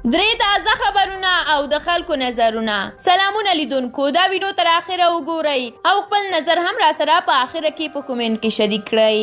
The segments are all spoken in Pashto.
درې تازه خبرونه او د خلکو نظرونه. سلامونه لیدونکو، دا ویډیو تر اخره وګورئ او خپل نظر هم را سره په اخره کې په کومنټ کې شریک کړئ.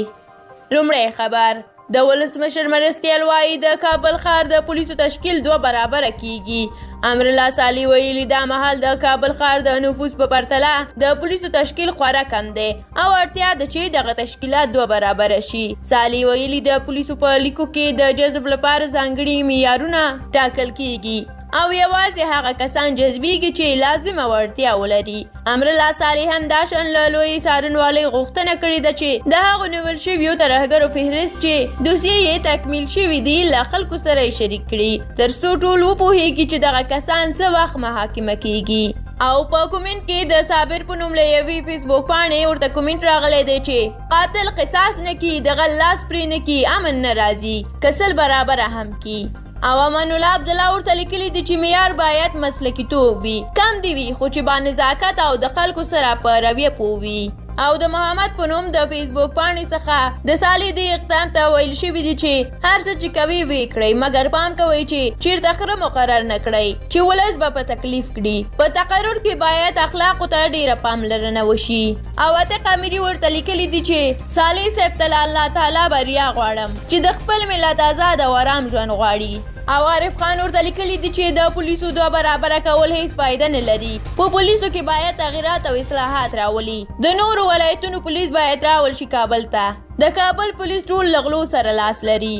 لومړی خبر، د ولسمشر مرستیال وایي د کابل ښار د پولیسو تشکیل 2 برابره کیږي. امرالله سالي ویلي دا مهال د کابل ښار د نفوس په پرتله د پولیسو تشکیل خورا کم دی او اړتیا ده چې دغه تشکیلات 2 برابره شي. سالي ویلي د پولیسو په لیکو کې د جذب لپاره ځانګړي معیارونه ټاکل کیږي او یوازې هغه کسان جذبیږي چې لازمه وړتیا ولري. امرالله سالي هم دا شان له لوی څارنوالۍ غوښتنه کړې ده چې د هغو نیول شویو ترهګرو فهرست چې دوسیې یې تکمیل شوي دي له خلکو سره یې شریک کړي تر څو ټول وپوهیږي چې دغه کسان څه وخت محاکمه کیږي. او په کومنټ کې د صابر په نوم له یوې فیسبوک پاڼې ورته کومنټ راغلی دی چې قاتل قصاص نه کی، د غل لاس پرې نه کی، امن نه راځي، کسل برابره هم کی. او امان الله عبدالله ورته لیکلي دي چې معیار باید مسلکیتوب وي، کم دی وي خو چې با نزاکت او د خلکو سره په رویه پوه وي. او د محمد په نوم د فیسبوک پاڼې څخه د سالي دې اقدام ته ویل شوي دي چې هر څه چې کوي ویې کړئ، مګر پام کوئ چې چیرته خره مقرر نه کړئ چې ولس به په تکلیف کړي. په تقرر کې باید اخلاقو ته ډیره پاملرنه وشي. او عتیق امیري ورته لیکلي دي چې سالي صاحب ته الله تعالی بریا غواړم چې د خپل ملت آزاد او آرام ژوند غواړي. او عارف خان ورته لیکلي دي چې د پولیسو 2 برابره کول هیڅ فایده نه لري. په پولیسو کې باید تغییرات او اصلاحات راولي. د نورو ولایتونو پولیس باید راول شي کابل ته. د کابل پولیس ټول له غلو سره لاس لري.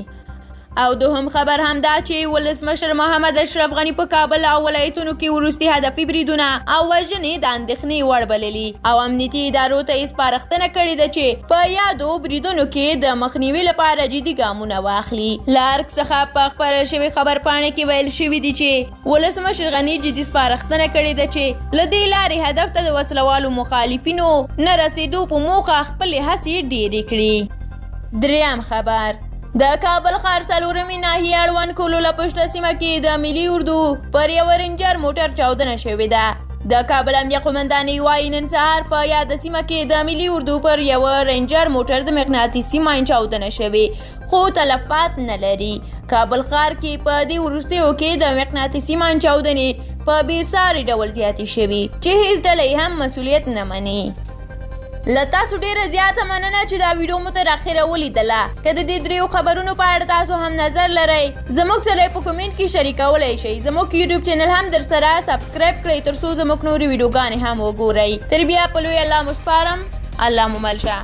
او دوهم خبر هم دا چې ولسمشر محمد اشرف غني په کابل او ولایتونو کې وروستي هدفي بریدونه او وژنې د اندېښنې وړ بللي او امنیتي ادارو ته یې سپارښتنه کړې ده چې په یادو بریدونو کې د مخنیوي لپاره جدي ګامونه واخلي. له ارګ څخه په خپره شوې خبرپاڼې کې ویل شوي دي چې ولسمشر غني جدي سپارښتنه کړې ده چې له دې لارې هدف ته د وسلوالو مخالفینو نه رسېدو په موخه خپلې هڅې ډېرې کړي. دریم خبر، د کابل ښار څلورمې ناحیې اړوند کولو پشته سیمه کې د ملي اردو پر یو رینجر موټر چاودنه شوې ده. د کابل امنیه قومندانۍ وایي نن سهار په یاده سیمه کې د ملي اردو پر یو رینجر موټر د مقناطیسي ماین چاودنه شوې خو تلفات نه لري. کابل ښار کې په دې وروستیو کې د مقناطیسي ماین چاودنې په بې ساري ډول زیاتې شوي چې هیڅ ډله هم مسؤلیت نه مني. له تاسو ډیره زیاته مننه چې دا ویډیو مو تر اخره ولیدله. که د دې 3 خبرونو په اړه تاسو هم نظر لرئ، زموږ سره په کومنټ کې شریکولی شئ. زموږ یوټیوب چینل هم در سره سبسکرایب کړئ تر څو زموږ نورې ویډیوګانې هم وګورئ. تر بیا په لوی الله مو سپارم. الله مو مل شه.